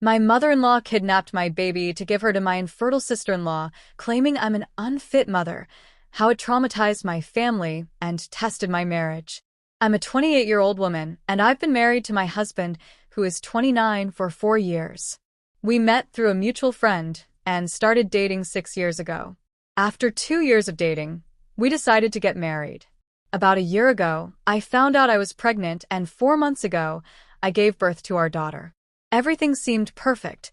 My mother-in-law kidnapped my baby to give her to my infertile sister-in-law, claiming I'm an unfit mother. How it traumatized my family and tested my marriage. I'm a 28-year-old woman, and I've been married to my husband, who is 29, for 4 years. We met through a mutual friend and started dating 6 years ago. After 2 years of dating, we decided to get married. About a year ago, I found out I was pregnant, and 4 months ago, I gave birth to our daughter. Everything seemed perfect.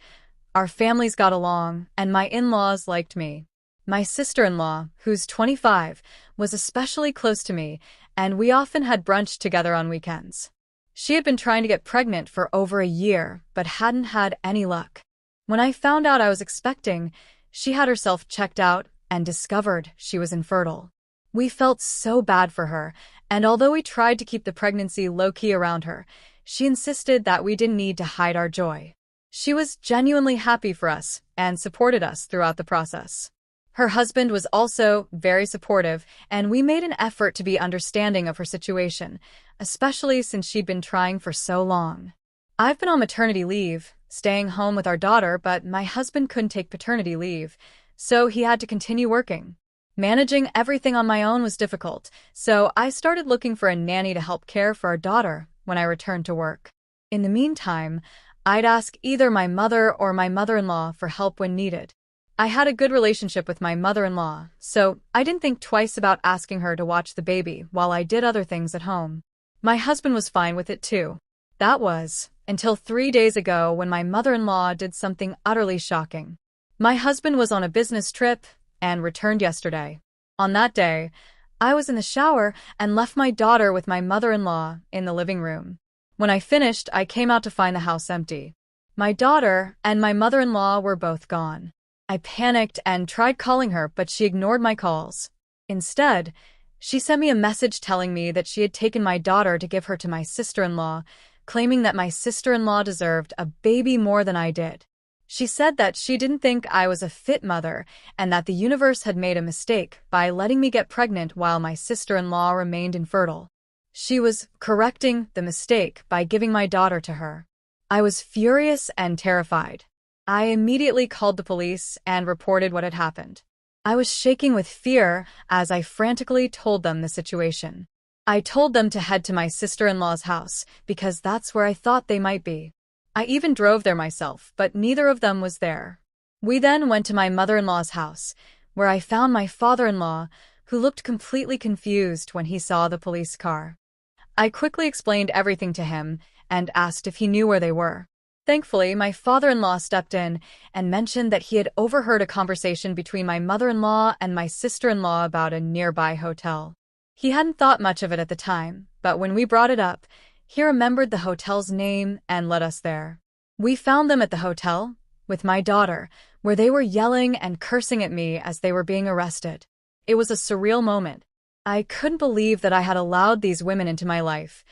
Our families got along, and my in-laws liked me. My sister-in-law, who's 25, was especially close to me, and we often had brunch together on weekends. She had been trying to get pregnant for over a year, but hadn't had any luck. When I found out I was expecting, she had herself checked out and discovered she was infertile. We felt so bad for her, and although we tried to keep the pregnancy low-key around her, she insisted that we didn't need to hide our joy. She was genuinely happy for us and supported us throughout the process. Her husband was also very supportive, and we made an effort to be understanding of her situation, especially since she'd been trying for so long. I've been on maternity leave, staying home with our daughter, but my husband couldn't take paternity leave, so he had to continue working. Managing everything on my own was difficult, so I started looking for a nanny to help care for our daughter when I returned to work. In the meantime, I'd ask either my mother or my mother-in-law for help when needed. I had a good relationship with my mother-in-law, so I didn't think twice about asking her to watch the baby while I did other things at home. My husband was fine with it too. That was until 3 days ago when my mother-in-law did something utterly shocking. My husband was on a business trip and returned yesterday. On that day, I was in the shower and left my daughter with my mother-in-law in the living room. When I finished, I came out to find the house empty. My daughter and my mother-in-law were both gone. I panicked and tried calling her, but she ignored my calls. Instead, she sent me a message telling me that she had taken my daughter to give her to my sister-in-law, claiming that my sister-in-law deserved a baby more than I did. She said that she didn't think I was a fit mother and that the universe had made a mistake by letting me get pregnant while my sister-in-law remained infertile. She was correcting the mistake by giving my daughter to her. I was furious and terrified. I immediately called the police and reported what had happened. I was shaking with fear as I frantically told them the situation. I told them to head to my sister-in-law's house because that's where I thought they might be. I even drove there myself, but neither of them was there. We then went to my mother-in-law's house, where I found my father-in-law, who looked completely confused when he saw the police car. I quickly explained everything to him and asked if he knew where they were. Thankfully, my father-in-law stepped in and mentioned that he had overheard a conversation between my mother-in-law and my sister-in-law about a nearby hotel. He hadn't thought much of it at the time, but when we brought it up, he remembered the hotel's name and led us there. We found them at the hotel, with my daughter, where they were yelling and cursing at me as they were being arrested. It was a surreal moment. I couldn't believe that I had allowed these women into my life,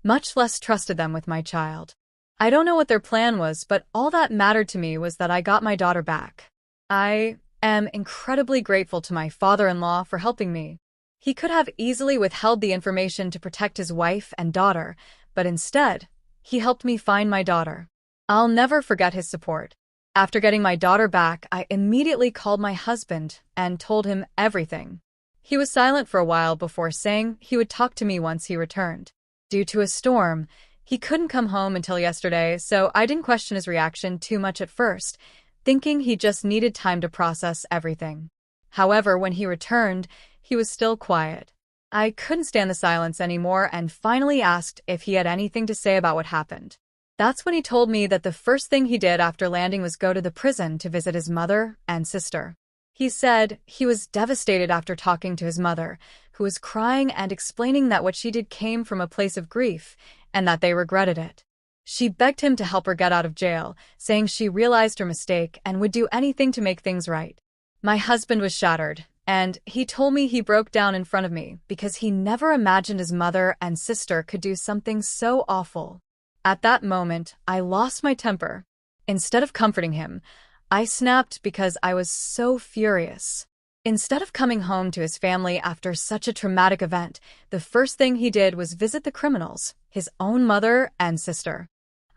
much less trusted them with my child. I don't know what their plan was, but all that mattered to me was that I got my daughter back. I am incredibly grateful to my father-in-law for helping me. He could have easily withheld the information to protect his wife and daughter, but instead, he helped me find my daughter. I'll never forget his support. After getting my daughter back, I immediately called my husband and told him everything. He was silent for a while before saying he would talk to me once he returned. Due to a storm, he couldn't come home until yesterday, so I didn't question his reaction too much at first, thinking he just needed time to process everything. However, when he returned, he was still quiet. I couldn't stand the silence anymore and finally asked if he had anything to say about what happened. That's when he told me that the first thing he did after landing was go to the prison to visit his mother and sister. He said he was devastated after talking to his mother, who was crying and explaining that what she did came from a place of grief and that they regretted it. She begged him to help her get out of jail, saying she realized her mistake and would do anything to make things right. My husband was shattered, and he told me he broke down in front of me because he never imagined his mother and sister could do something so awful. At that moment, I lost my temper. Instead of comforting him, I snapped because I was so furious. Instead of coming home to his family after such a traumatic event, the first thing he did was visit the criminals, his own mother and sister.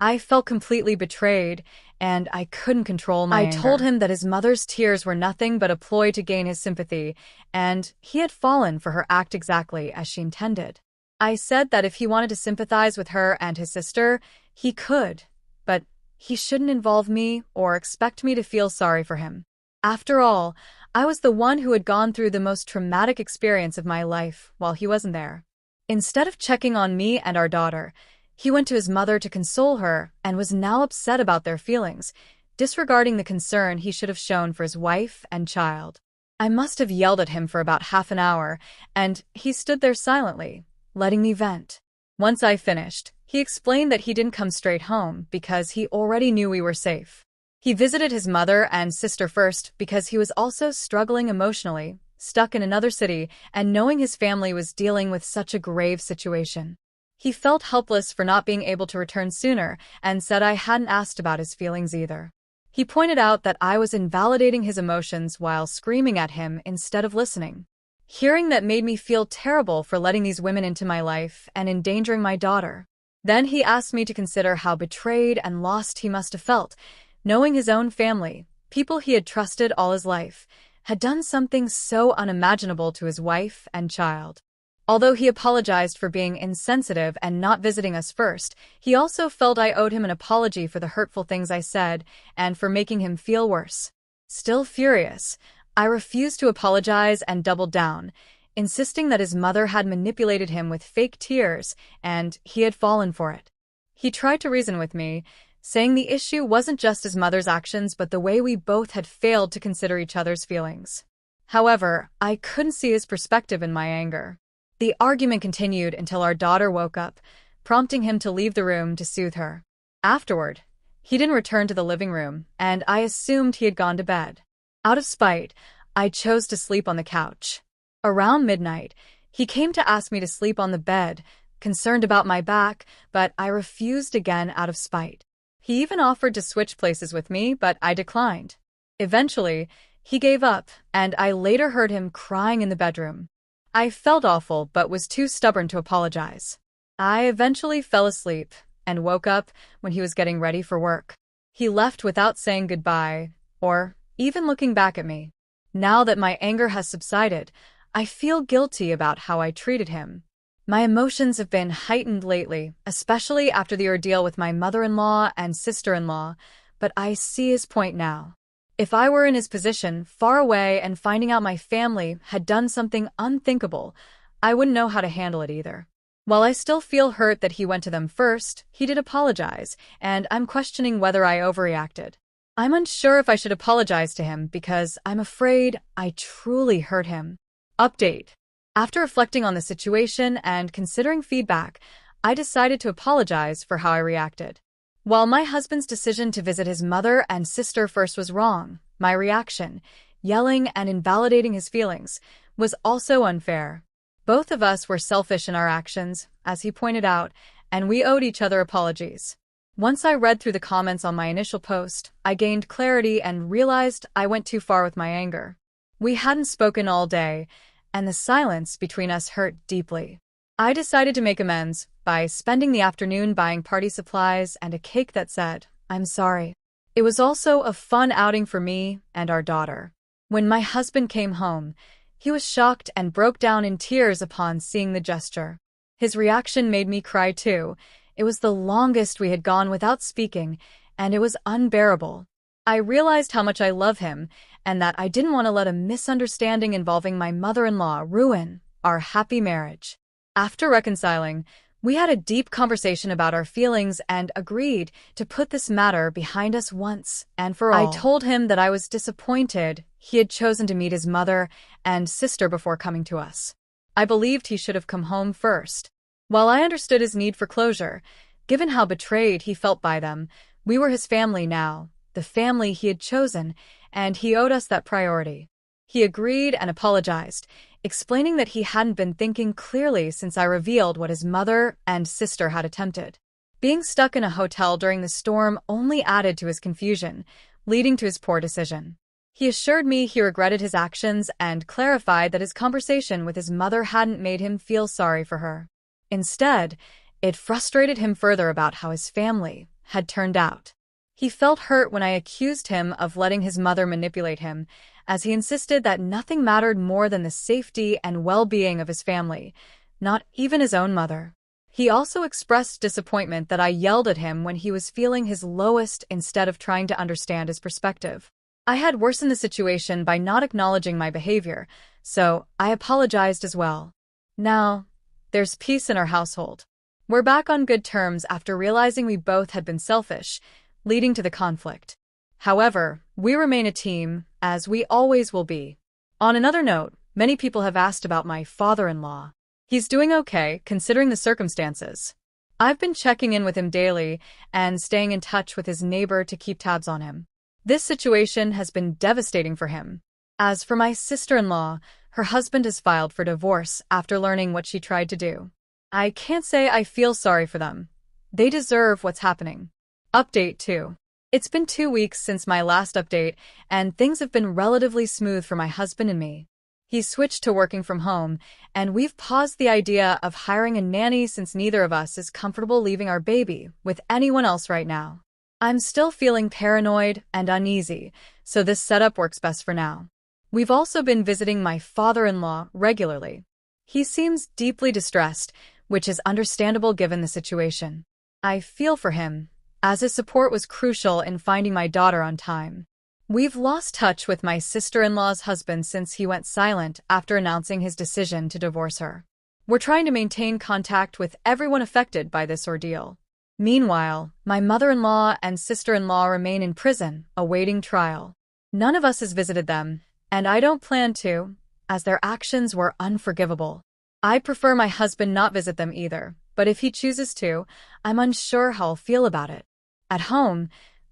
I felt completely betrayed, and I couldn't control my anger. I told him that his mother's tears were nothing but a ploy to gain his sympathy, and he had fallen for her act exactly as she intended. I said that if he wanted to sympathize with her and his sister, he could, but he shouldn't involve me or expect me to feel sorry for him. After all, I was the one who had gone through the most traumatic experience of my life while he wasn't there. Instead of checking on me and our daughter, he went to his mother to console her and was now upset about their feelings, disregarding the concern he should have shown for his wife and child. I must have yelled at him for about half an hour, and he stood there silently, letting me vent. Once I finished, he explained that he didn't come straight home because he already knew we were safe. He visited his mother and sister first because he was also struggling emotionally, stuck in another city, and knowing his family was dealing with such a grave situation. He felt helpless for not being able to return sooner and said I hadn't asked about his feelings either. He pointed out that I was invalidating his emotions while screaming at him instead of listening. Hearing that made me feel terrible for letting these women into my life and endangering my daughter. Then he asked me to consider how betrayed and lost he must have felt, knowing his own family, people he had trusted all his life, had done something so unimaginable to his wife and child. Although he apologized for being insensitive and not visiting us first, he also felt I owed him an apology for the hurtful things I said and for making him feel worse. Still furious, I refused to apologize and doubled down, insisting that his mother had manipulated him with fake tears and he had fallen for it. He tried to reason with me, saying the issue wasn't just his mother's actions but the way we both had failed to consider each other's feelings. However, I couldn't see his perspective in my anger. The argument continued until our daughter woke up, prompting him to leave the room to soothe her. Afterward, he didn't return to the living room, and I assumed he had gone to bed. Out of spite, I chose to sleep on the couch. Around midnight, he came to ask me to sleep on the bed, concerned about my back, but I refused again out of spite. He even offered to switch places with me, but I declined. Eventually, he gave up, and I later heard him crying in the bedroom. I felt awful but was too stubborn to apologize. I eventually fell asleep and woke up when he was getting ready for work. He left without saying goodbye or even looking back at me. Now that my anger has subsided, I feel guilty about how I treated him. My emotions have been heightened lately, especially after the ordeal with my mother-in-law and sister-in-law, but I see his point now. If I were in his position, far away and finding out my family had done something unthinkable, I wouldn't know how to handle it either. While I still feel hurt that he went to them first, he did apologize, and I'm questioning whether I overreacted. I'm unsure if I should apologize to him because I'm afraid I truly hurt him. Update. After reflecting on the situation and considering feedback, I decided to apologize for how I reacted. While my husband's decision to visit his mother and sister first was wrong, my reaction, yelling and invalidating his feelings, was also unfair. Both of us were selfish in our actions, as he pointed out, and we owed each other apologies. Once I read through the comments on my initial post, I gained clarity and realized I went too far with my anger. We hadn't spoken all day, and the silence between us hurt deeply. I decided to make amends by spending the afternoon buying party supplies and a cake that said, "I'm sorry." It was also a fun outing for me and our daughter. When my husband came home, he was shocked and broke down in tears upon seeing the gesture. His reaction made me cry too. It was the longest we had gone without speaking, and it was unbearable. I realized how much I love him, and that I didn't want to let a misunderstanding involving my mother-in-law ruin our happy marriage. After reconciling, we had a deep conversation about our feelings and agreed to put this matter behind us once and for all. I told him that I was disappointed he had chosen to meet his mother and sister before coming to us. I believed he should have come home first. While I understood his need for closure, given how betrayed he felt by them, we were his family now, the family he had chosen, and he owed us that priority. He agreed and apologized, explaining that he hadn't been thinking clearly since I revealed what his mother and sister had attempted. Being stuck in a hotel during the storm only added to his confusion, leading to his poor decision. He assured me he regretted his actions and clarified that his conversation with his mother hadn't made him feel sorry for her. Instead, it frustrated him further about how his family had turned out. He felt hurt when I accused him of letting his mother manipulate him, as he insisted that nothing mattered more than the safety and well-being of his family, not even his own mother. He also expressed disappointment that I yelled at him when he was feeling his lowest instead of trying to understand his perspective. I had worsened the situation by not acknowledging my behavior, so I apologized as well. Now, there's peace in our household. We're back on good terms after realizing we both had been selfish, leading to the conflict. However, we remain a team, as we always will be. On another note, many people have asked about my father-in-law. He's doing okay, considering the circumstances. I've been checking in with him daily and staying in touch with his neighbor to keep tabs on him. This situation has been devastating for him. As for my sister-in-law, her husband has filed for divorce after learning what she tried to do. I can't say I feel sorry for them. They deserve what's happening. Update 2. It's been 2 weeks since my last update, and things have been relatively smooth for my husband and me. He's switched to working from home, and we've paused the idea of hiring a nanny since neither of us is comfortable leaving our baby with anyone else right now. I'm still feeling paranoid and uneasy, so this setup works best for now. We've also been visiting my father-in-law regularly. He seems deeply distressed, which is understandable given the situation. I feel for him, as his support was crucial in finding my daughter on time. We've lost touch with my sister-in-law's husband since he went silent after announcing his decision to divorce her. We're trying to maintain contact with everyone affected by this ordeal. Meanwhile, my mother-in-law and sister-in-law remain in prison, awaiting trial. None of us has visited them, and I don't plan to, as their actions were unforgivable. I prefer my husband not visit them either, but if he chooses to, I'm unsure how I'll feel about it. At home,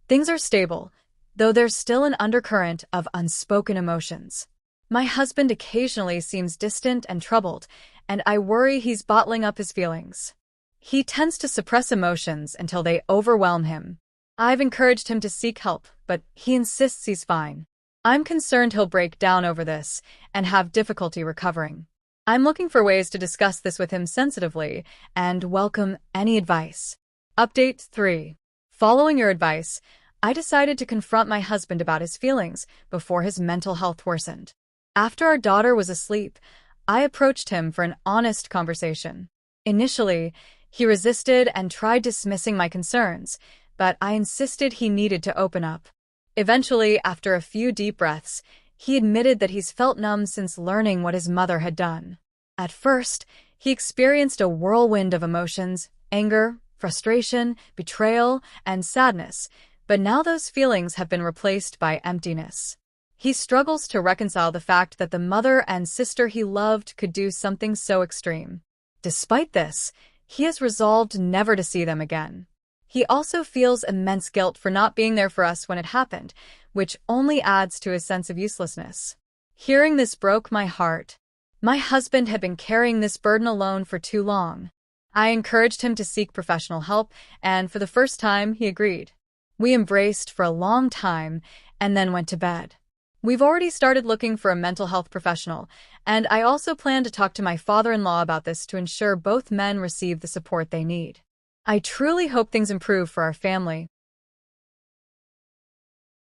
things are stable, though there's still an undercurrent of unspoken emotions. My husband occasionally seems distant and troubled, and I worry he's bottling up his feelings. He tends to suppress emotions until they overwhelm him. I've encouraged him to seek help, but he insists he's fine. I'm concerned he'll break down over this and have difficulty recovering. I'm looking for ways to discuss this with him sensitively and welcome any advice. Update 3. Following your advice, I decided to confront my husband about his feelings before his mental health worsened. After our daughter was asleep, I approached him for an honest conversation. Initially, he resisted and tried dismissing my concerns, but I insisted he needed to open up. Eventually, after a few deep breaths, he admitted that he's felt numb since learning what his mother had done. At first, he experienced a whirlwind of emotions: anger, frustration, betrayal, and sadness, but now those feelings have been replaced by emptiness. He struggles to reconcile the fact that the mother and sister he loved could do something so extreme. Despite this, he has resolved never to see them again. He also feels immense guilt for not being there for us when it happened, which only adds to his sense of uselessness. Hearing this broke my heart. My husband had been carrying this burden alone for too long. I encouraged him to seek professional help, and for the first time, he agreed. We embraced for a long time and then went to bed. We've already started looking for a mental health professional, and I also plan to talk to my father-in-law about this to ensure both men receive the support they need. I truly hope things improve for our family.